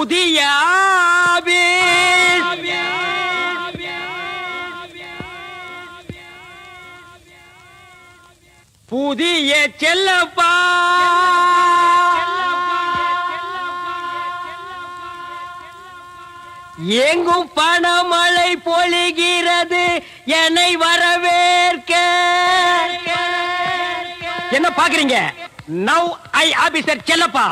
புதிய புதிய செல்லப்பா எங்கும் பணமழை பொழிகிறது என்னை வரவேற்க. என்ன பாக்குறீங்க? Now I officer Chellappa.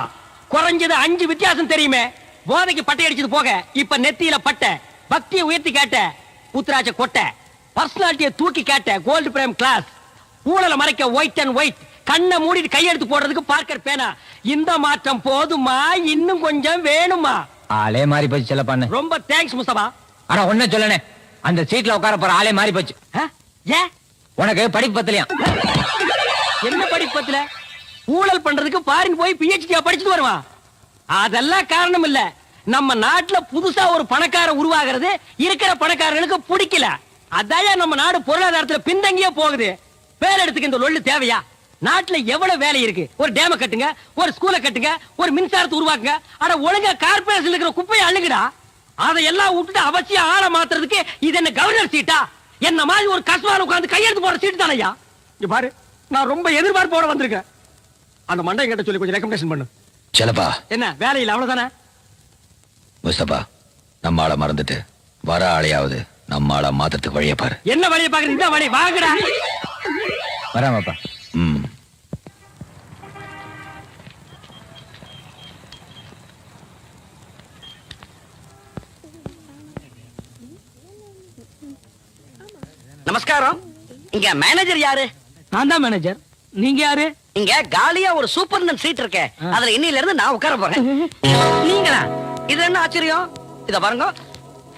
குறைஞ்சது 5 வித்தியாசம் தெரியுமே. போதைக்கு பட்டை அடிச்சது போக இப்ப நெத்தியில பட்ட, பக்தியை உயர்த்தி கேட்ட உத்ராஜ கொட்டை, பர்சனாலிட்டியை தூக்கி கேட்ட கோல்டு பிரேம் கிளாஸ், ஊழலை மறைக்க ஒயிட் அண்ட் ஒயிட், கண்ணை மூடிட்டு கையெடுத்து போடுறதுக்கு பார்க்கர் பேனா. இந்த மாற்றம் போதுமா, இன்னும் கொஞ்சம் வேணுமா? ஆளே மாறி போச்சு செல்லப்பான்னு. ரொம்ப தேங்க்ஸ் முஸ்தபா. ஆனா ஒண்ணு சொல்லனே, அந்த சீட்ல உட்கார போற ஆளே மாறி போச்சு. ஏன் உனக்கு படிப்பு பத்தலையா? என்ன படிப்பு பத்தல? ஊழல் பண்றதுக்கு பாரின் போய் PhD படிச்சுட்டு வருவான். அதெல்லாம் காரணம் இல்ல. நம்ம நாட்டுல புதுசா ஒரு பணக்காரன் உருவாகிறது இருக்கிற பணக்காரர்களுக்கு பிடிக்கல. அதான் நம்ம நாடு பொருளாதாரத்துல பின்தங்கியே போகுது. பேர் எடுத்துக்க இந்த லொள்ளு தேவையா? நாட்டுல எவ்வளவு வேலை இருக்கு. ஒரு டேம கட்டுங்க, ஒரு ஸ்கூலை கட்டுங்க, ஒரு மின்சாரத்தை உருவாக்குங்க. ஆனா ஒழுங்கா கார்பரேஷன்ல இருக்கிற குப்பையை அள்ளுங்கடா. அதையெல்லாம் விட்டுட்டு அவசியம் ஆள மாத்துறதுக்கு இது என்ன கவர்னர் சீட்டா? என்ன மாதிரி ஒரு கஸ்மால உட்கார்ந்து கையெழுத்து போற சீட்டு தானையா? இங்க பாரு, நான் ரொம்ப எதிர்பார்ப்போட வந்திருக்கேன். அந்த மண்டை கிட்ட சொல்லி கொஞ்சம் ரெக்கமெண்டேஷன் பண்ணு. செல்லப்பா, என்ன வேலையில் அவ்வளவுதானே? முஸ்தபா, நம்ம ஆளை மறந்துட்டு வர ஆளையாவது நம்ம ஆளை மாத்திரத்துக்கு வழியை பாரு. என்ன வழியை பாக்குறது? இந்த வழி வாங்கடா. வராமப்பா. நமஸ்காரம். இங்க மேனேஜர் யாரு? நான் தான் மேனேஜர். நீங்க யாரு? இங்க காலியா ஒரு சூப்பர்டன் சீட் இருக்கே, அதுல இன்னில இருந்து நான் உட்கார போறேன். நீங்களா? இது என்ன ஆச்சரியம்? இத பாருங்க,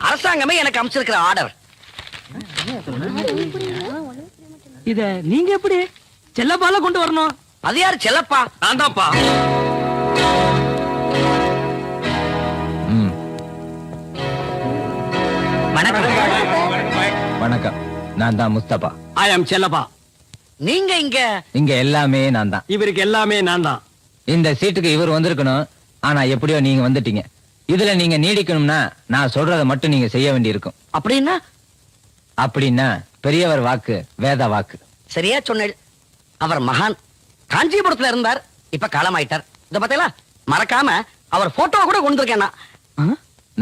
அரசாங்கமே எனக்கு அமைச்சிருக்கிற ஆர்டர். இத நீங்க எப்படி செல்லப்பால கொண்டு வரணும்? அது யாரு செல்லப்பா? நான் தான்ப்பா. வணக்கம், நான் தான் முஸ்தபா. ஐ அம் செல்லப்பா. நீங்க இங்க எல்லாமே நான் தான். இவருக்கு எல்லாமே நான் தான். இந்த சீட்டுக்கு இவர் வந்திருக்கணும். ஆனா எப்படியோ நீங்க வந்துட்டீங்க. இதுல நீங்க நீடிக்கணும்னா நான் சொல்றதை மட்டும் நீங்க செய்ய வேண்டி இருக்கும். அப்படின்னா பெரியவர் வாக்கு வேத வாக்கு. சரியா சொன்னேன். அவர் மகான். காஞ்சிபுரத்துல இருந்தார், இப்ப காலமாயிட்டார். இத பாத்தீங்களா? மறக்காம அவர் போட்டோ கூட கொண்டு இருக்கேன்.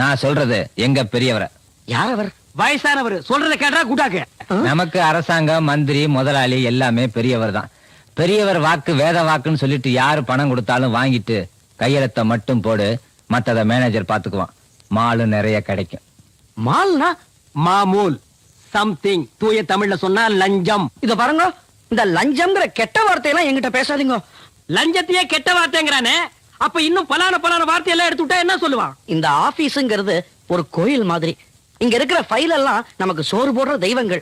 நான் சொல்றது எங்க பெரியவரை. யார் அவர்? வயசானவர். சொல்றத கேட்டா கூட்டாக்கு. நமக்கு அரசாங்கம், மந்திரி, முதலாளி எல்லாமே பெரியவர் தான். பெரியவர் வாக்கு வேத வாக்குன்னு சொல்லிட்டு யாரு பணம் கொடுத்தாலும் வாங்கிட்டு கையெழுத்த மட்டும் போடு, மத்தத மேனேஜர் பாத்துக்குவான். மாலு நிறைய கிடைக்கும். மால்னா மாமூல், சம்திங். தூய தமிழ்ல சொன்னா லஞ்சம். இத பாருங்க, இந்த லஞ்சம்ங்கிற கெட்ட வார்த்தையெல்லாம் என்கிட்ட பேசாதீங்க. லஞ்சத்தையே கெட்ட வார்த்தைங்கிறானே, அப்ப இன்னும் பலான வார்த்தையெல்லாம் எடுத்து விட்டா என்ன சொல்லுவான்? இந்த ஆபீஸ்ங்கிறது ஒரு கோயில் மாதிரி. இங்க இருக்கிற ஃபைல் எல்லாம் நமக்கு சோறு போடுற தெய்வங்கள்.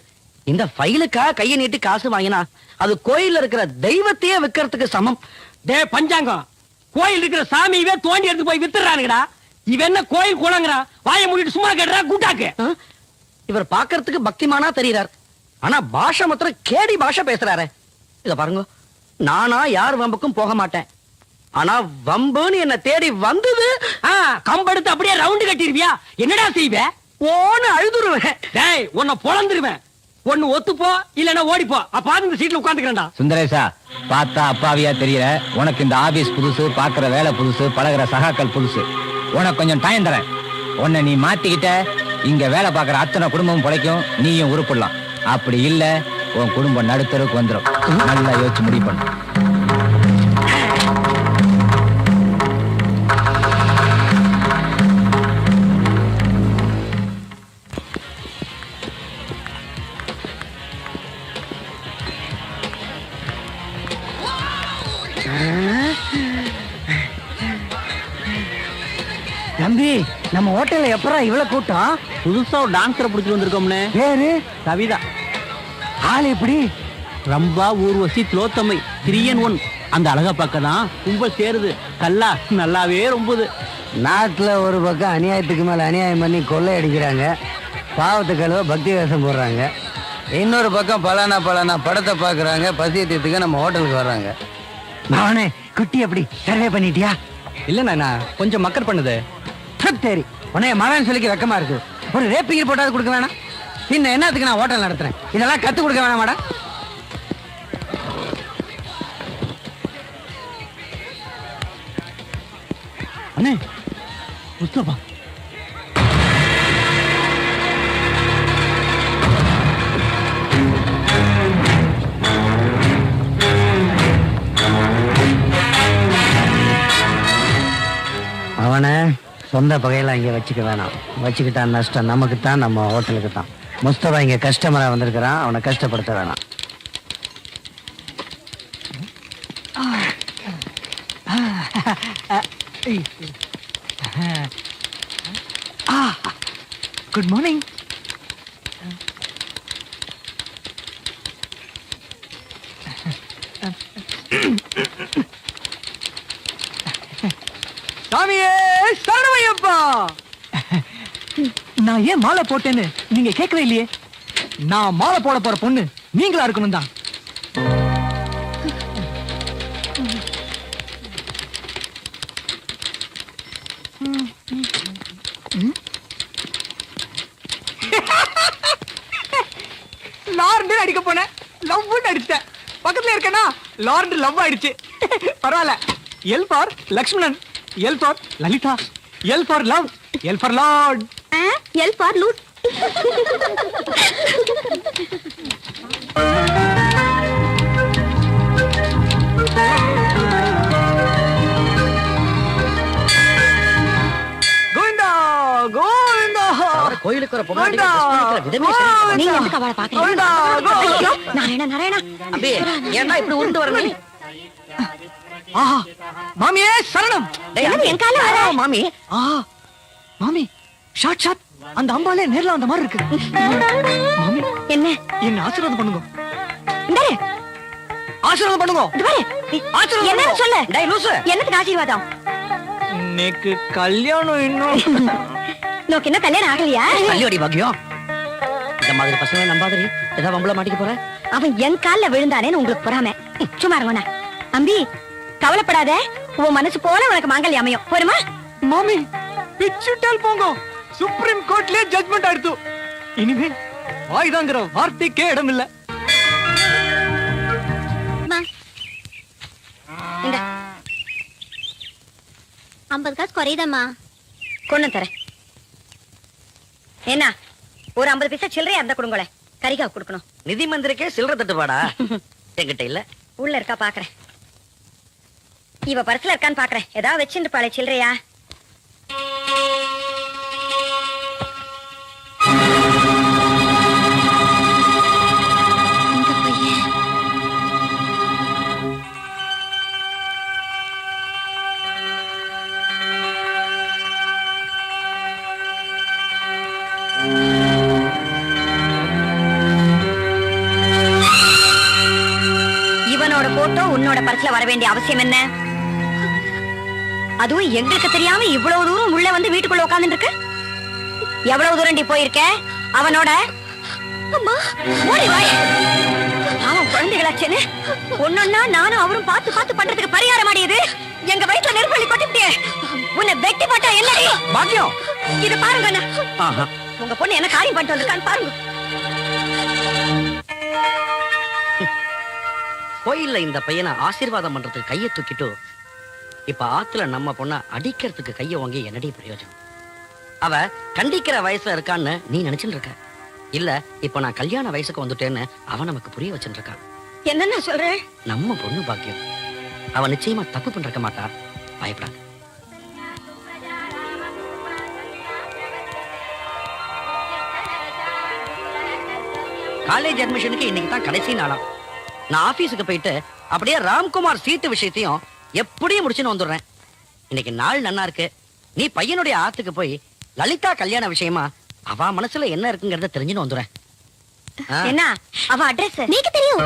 இந்த ஃபைலுக்கா கையை நீட்டி காசு வாங்கினா அது கோயில்ல இருக்கிற தெய்வத்தையே விக்கிறதுக்கு சமம். டே பஞ்சாங்கம், கோயில் இருக்கிற சாமியவே தோண்டி எடுத்து போய் வித்துறானுங்கடா. இவன் என்ன கோயில் குளங்கறா? வாயை மூடிட்டு சும்மா கேட்றா கூட்டாக்கு. இவர் பாக்குறதுக்கு பக்திமானா தெரியறார், ஆனா பாஷை மாத்திரம் கேடி பாஷை பேசுறாரு. இத பாருங்க, நானா யார் வம்புக்கும் போக மாட்டேன். ஆனா வம்புன்னு என்ன தேடி வந்தது, கம்பெடுத்து அப்படியே ரவுண்டு கட்டிருவியா? என்னடா செய்வே? ஓன்னு அழுதுருவேன். டேய், உன்னை பொளந்துருவேன். ஒன்னு ஒத்துப்போ, இல்லன்னா ஓடிப்போ. அப்ப இந்த சீட்ல உட்கார்ந்துக்கிறேன்டா. சுந்தரேசா, பார்த்தா அப்பாவியா தெரியல. உனக்கு இந்த ஆபீஸ் புதுசு, பாக்குற வேலை புதுசு, பழகுற சகாக்கள் புதுசு. உனக்கு கொஞ்சம் டைம் தரேன். உன்னை நீ மாத்திக்கிட்ட இங்க வேலை பாக்குற அத்தனை குடும்பமும் பிழைக்கும், நீயும் உருப்பிடலாம். அப்படி இல்ல உன் குடும்பம் நடுத்தருக்கு வந்துடும். நல்லா யோசிச்சு முடிவு பண்ணு. தம்பி, நம்ம ஹோட்டல்ல எப்பரா இவ்வளவு கூட்டம்? புதுசா ஒரு டான்ஸரை பிடிச்சிட்டு வந்திருக்கோம்னே. பேரு கவிதா. ஆள் எப்படி? ரம்பா, ஊர்வசி, திலோத்தமை, 3 in 1. அந்த அழகா பக்கதான் கும்பல் சேருது. கல்லா நல்லாவே ரொம்புது. நாட்டுல ஒரு பக்கம் அநியாயத்துக்கு மேல அநியாயம் பண்ணி கொள்ளை அடிக்கிறாங்க, பாவத்தை கழுவ பக்தி வேஷம் போடுறாங்க. இன்னொரு பக்கம் பலானா படத்தை பாக்குறாங்க, பசியை தீர்த்துக்க நம்ம ஹோட்டலுக்கு வர்றாங்க. பவனே, குட்டி எப்படி சர்வே பண்ணிட்டியா? இல்ல நான் கொஞ்சம் மக்கர் பண்ணுது. முகத்தேரி உன்னைய மகன் சொல்லிக்க வெக்கமா இருக்கு. ஒரு ரேப்பிங் ரிப்போர்ட்டாவது கொடுக்க வேணாம்? பின்ன என்னத்துக்கு நான் ஹோட்டல் நடத்துறேன்? இதெல்லாம் கத்து கொடுக்க வேணாமாடா? அண்ணே முஸ்தபா அவனை சொந்த பகையில இங்க வச்சுக்க வேணாம். வச்சுக்கிட்டா நஷ்டம் நமக்கு தான், நம்ம ஹோட்டலுக்கு தான். முஸ்தபா இங்க கஸ்டமரா வந்திருக்கிறான், அவனை கஷ்டப்படுத்த வேணாம். Good morning. சாமியே சரணையப்பா. நான் ஏன் மாலை போட்டேன்னு நீங்க கேட்கவே இல்லையே. நான் மாலை போட போற பொண்ணு நீங்களா இருக்கணும் தான். லார்ந்து அடிக்க போனேன், லவ் அடிச்சிட்டேன். பக்கத்துல இருக்கனா லார்ந்து லவ் ஆயிடுச்சு. பரவாயில்ல. L for Lakshmanan, L for Lalitha, L for love, L for Lord, L for loot. Govinda Govinda. கோயிலுக்கு வர பொண்ணு நீங்க எதுக்கு அவளை பாக்குறீங்க? நாராயணா நாராயணா. அம்பி ஏன்னா இப்படி உருண்டு வரணும்? ஆஹா மாமியே சரணம். என்னது என் கால வர? மாமி ஆஹா மாமி ஷாட் ஷாட் அந்த அம்பாலே நேர்ல அந்த மாதிரி இருக்கு. மாமி என்ன என்ன ஆசீர்வாதம் பண்ணுங்க. இந்தாரு ஆசீர்வாதம் பண்ணுங்க. இது பாரு. ஆசீர்வாதம் என்ன சொல்லு? டேய் லூசு. என்னத்துக்கு ஆசீர்வாதம்? இன்னைக்கு கல்யாணம் இன்னும் நோக்கு என்ன கல்யாணம் ஆகலையா? கல்யாணி பாக்கியம். இந்த மாதிரி பசங்க நம்பாதீ, ஏதாவது வம்பள மாட்டிக்க போற. அவன் என் கால்ல விழுந்தானேன்னு உங்களுக்கு பொறாம. சும்மா இருங்கண்ணா. அம்பி கவலைப்படாத, உன் மனசு போல உனக்கு மாங்கல்யம் அமையும். போருமா? மாமி பிச்சுட்டால் போங்க. சுப்ரீம் கோர்ட்லயே ஜட்மெண்ட் ஆயிடுத்து. இனிமே வாய்தாங்கிற வார்த்தைக்கே இடம் இல்ல. இந்த 50 காசு குறையுதம்மா. கொண்டு தரேன். என்ன ஒரு 50 பைசா சில்லறையா இருந்தா கொடுங்களே, கரிகா கொடுக்கணும். நிதி மந்திரிக்கே சில்லற தட்டுப்பாடா? என்கிட்ட இல்ல. உள்ள இருக்கா பாக்குறேன். இவ பர்ஸ்ல இருக்கான்னு பாக்குறேன். ஏதாவது வச்சுட்டு பாளே சில்லறையா? இந்த பையன் இவனோட போட்டோ உன்னோட பர்ஸ்ல வர வேண்டிய அவசியம் என்ன? அதுவும் எங்களுக்கு தெரியாம இவ்வளவு தூரம் உள்ள வந்து வீட்டுக்குள்ள உட்கார்ந்து இருக்கு. எவ்வளவு தூரம் நீ போயிருக்க அவனோட? அம்மா ஓடி வா. அவன் குழந்தைகளாச்சேன்னு ஒன்னொன்னா நானும் அவரும் பார்த்து பார்த்து பண்றதுக்கு பரிகாரம் ஆடியது. எங்க வயிற்றுல நெருப்பள்ளி கொட்டிவிட்டே. உன்னை வெட்டி போட்டா என்னடி பாக்கியம்? இது பாருங்க அண்ணா. ஆஹா. உங்க பொண்ணு என்ன காரியம் பண்ணிட்டு வந்திருக்கான்னு பாருங்க. கோயில்ல இந்த பையனை ஆசீர்வாதம் பண்றதுக்கு கையை தூக்கிட்டு இப்ப ஆத்துல நம்ம பொண்ண அடிக்கிறதுக்கு கைய வாங்கி என்னடி பிரயோஜனம்? அவ கண்டிக்கிற வயசுல இருக்கான்னு நீ நினைச்சுட்டு இருக்க. இல்ல இப்ப நான் கல்யாண வயசுக்கு வந்துட்டேன்னு அவன் நமக்கு புரிய வச்சுட்டு இருக்கான். என்னன்னா சொல்ற? நம்ம பொண்ணு பாக்கியம். அவ நிச்சயமா தப்பு பண்ணிருக்க மாட்டா. பயப்படாத. காலேஜ் அட்மிஷனுக்கு இன்னைக்கு தான் கடைசி நாளாம். நான் ஆபீஸுக்கு போயிட்டு அப்படியே ராம்குமார் சீட்டு விஷயத்தையும் எப்படியும் முடிச்சுன்னு வந்துடுறேன். இன்னைக்கு நாள் நன்னா இருக்கு. நீ பையனுடைய ஆத்துக்கு போய் லலிதா கல்யாண விஷயமா அவ மனசுல என்ன இருக்குங்கறத தெரிஞ்சுன்னு வந்துடுறேன். என்ன அவ அட்ரஸ் நீக்கு தெரியும்.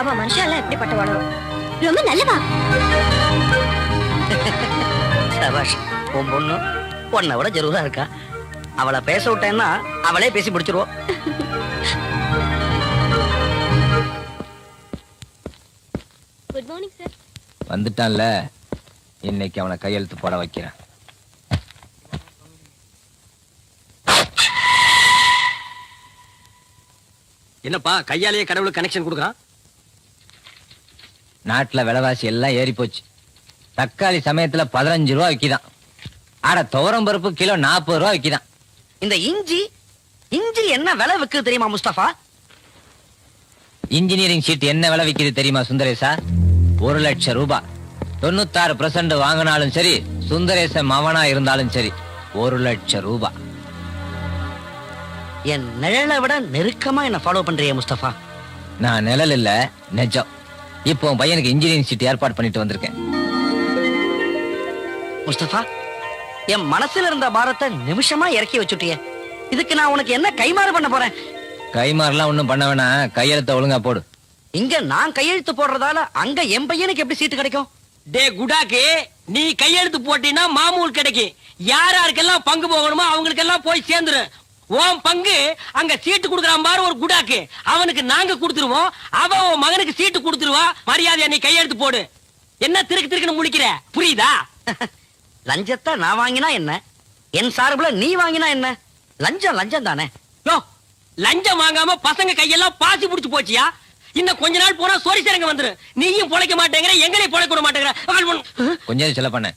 அவ மனுஷால எப்படிப்பட்டவாளோ? ரொம்ப நல்லவா. சபாஷ். உன் பொண்ணு உன்னை விட ஜரூரா இருக்கா. அவளை பேச விட்டேன்னா அவளே பேசி முடிச்சிருவோம். Good morning sir. வந்துட்டான்ல, இன்னைக்கு அவனை கையெழுத்து போட வைக்கிறேன். என்னப்பா கையாலேயே கடவுளுக்கு கனெக்ஷன் கொடுக்குறான்? நாட்டுல விலைவாசி எல்லாம் ஏறி போச்சு. தக்காளி சமயத்துல 15 ரூபா விக்கிதான். ஆட துவரம் பருப்பு கிலோ 40 ரூபா விக்கிதான். இந்த இஞ்சி என்ன விலை விக்குது தெரியுமா முஸ்தபா? இன்ஜினியரிங் ஷீட் என்ன விலை விக்குது தெரியுமா சுந்தரேசா? 1 லட்சம் ரூபாய். 96% வாங்கினாலும் சரி, சுந்தரேசன் மவனா இருந்தாலும் சரி, 1 லட்சம் ரூபாய். என் நிழலை விட நெருக்கமா என்ன ஃபாலோ பண்றிய முஸ்தபா? நான் நிழல் இல்ல, நெஜம். இப்போ உன் பையனுக்கு இன்ஜினியரிங் ஷீட் ஏற்பாடு பண்ணிட்டு வந்திருக்கேன். முஸ்தபா, என் மனசுல இருந்த பாரத்தை நிமிஷமா இறக்கி வச்சுட்டிய. இதுக்கு நான் உனக்கு என்ன கைமாறு பண்ண போறேன்? கைமாறலாம் ஒண்ணும் பண்ண வேணாம், கையெழுத்த ஒழுங்கா போடு. இங்க நான் கையெழுத்து போடுறதால அங்க என் பையனுக்கு எப்படி சீட்டு கிடைக்கும்? டே குடாக்கு, நீ கையெழுத்து போட்டீன்னா மாமூல் கிடைக்கும். யாருக்கெல்லாம் பங்கு போகணுமோ அவங்களுக்கெல்லாம் போய் சேர்ந்துரு. உன் பங்கு அங்க சீட்டு கொடுக்கறான் பாரு ஒரு குடாக்கு, அவனுக்கு நாங்க கொடுத்துருவோம். அவன் உன் மகனுக்கு சீட்டு கொடுத்துருவா. மரியாதையா நீ கையெழுத்து போடு. என்ன திருக்கு முழிக்கிற? புரியுதா? லஞ்சத்தை நான் வாங்கினா என்ன, என் சார்புல நீ வாங்கினா என்ன? லஞ்சம் லஞ்சம் தானே. யோ, லஞ்சம் வாங்காம பசங்க கையெல்லாம் பாசி புடிச்சு போச்சியா? இன்னும் கொஞ்ச நாள் போனா சோரி சரங்க வந்துரு. நீயும் பொழைக்க மாட்டேங்கிற, எங்களையும் பொழைக்க விட மாட்டேங்கிற. கொஞ்சம் சொல்ல பண்ண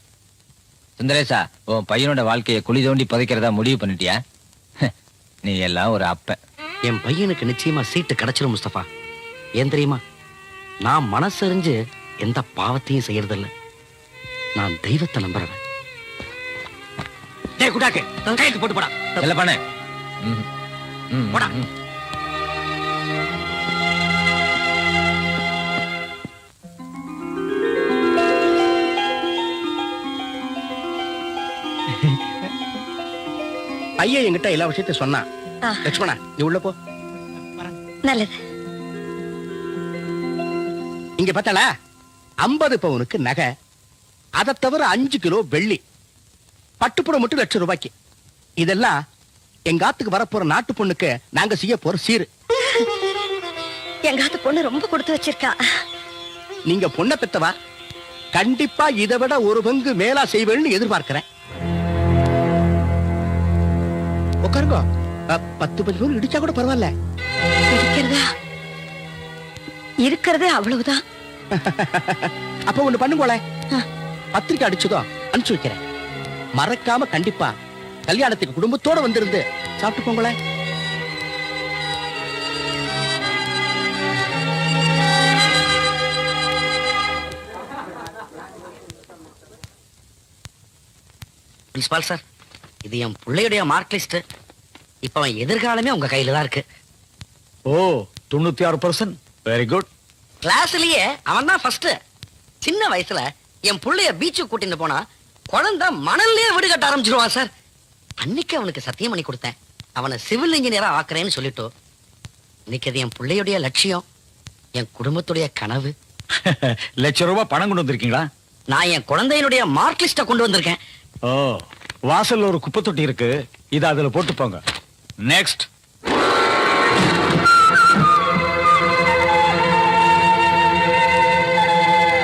சுந்தரேசா, உன் பையனோட வாழ்க்கையை குழி தோண்டி புதைக்கிறதா முடிவு பண்ணிட்டியா? நீ எல்லாம் ஒரு அப்ப. என் பையனுக்கு நிச்சயமா சீட்டு கிடைச்சிரும் முஸ்தபா. ஏன் தெரியுமா? நான் மனசறிஞ்சு எந்த பாவத்தையும் செய்யறதில்ல. நான் தெய்வத்தை நம்புறேன். டேய் குடாக்கு, கையெழுத்து போட்டு போடா. சொல்ல பண்ண போடா. ஐயா என்கிட்ட எல்லா விஷயத்தையும் சொன்னா. லட்சுமணா, நீ உள்ள போ. நல்லது. இங்க பார்த்தாளா, 50 பவுனுக்கு நகை, அதை தவிர 5 கிலோ வெள்ளி, பட்டுப்புடம் மட்டும் 1 லட்சம் ரூபாய்க்கு. இதெல்லாம் எங்க ஆத்துக்கு வரப்போற நாட்டு பொண்ணுக்கு நாங்க செய்ய போற சீரு. எங்காத்து பொண்ணு ரொம்ப கொடுத்து வச்சிருக்கா. நீங்க பொண்ணை பெத்தவா, கண்டிப்பா இதை விட 1 பங்கு மேலா செய்வேன்னு எதிர்பார்க்கிறேன். உட்காருங்க. 10 பவுன் இடிச்சா கூட பரவாயில்ல. இருக்கிறதே அவ்வளவுதான். அப்ப ஒண்ணு பண்ணுங்களே, பத்திரிக்கை அடிச்சதோ அனுப்பிச்சு வைக்கிறேன். மறக்காம கண்டிப்பா கல்யாணத்துக்கு குடும்பத்தோட வந்திருந்து சாப்பிட்டு போங்களே. பிரின்சிபால் சார், இது என் பிள்ளையுடைய மார்க் லிஸ்ட். இப்ப அவன் எதிர்காலமே உங்க கையில தான் இருக்கு. ஓ, 96%. Very good. கிளாஸ்லயே அவன் தான் ஃபர்ஸ்ட். சின்ன வயசுல என் புள்ளைய பீச்சுக்கு கூட்டிட்டு போனா குழந்தை மணல்லயே வீடு கட்ட ஆரம்பிச்சிருவான் சார். அன்னைக்கு அவனுக்கு சத்தியம் பண்ணி கொடுத்தேன், அவனை சிவில் இன்ஜினியரா ஆக்குறேன்னு சொல்லிட்டு. இன்னைக்கு அது என் பிள்ளையுடைய லட்சியம், என் குடும்பத்துடைய கனவு. ₹1 லட்சம் பணம் கொண்டு வந்திருக்கீங்களா? நான் என் குழந்தையினுடைய மார்க் லிஸ்ட கொண்டு வந்திருக்கேன். ஓ, வாசல்ல ஒரு குப்பை தொட்டி இருக்கு, இத அதுல போட்டு போங்க. நெக்ஸ்ட்.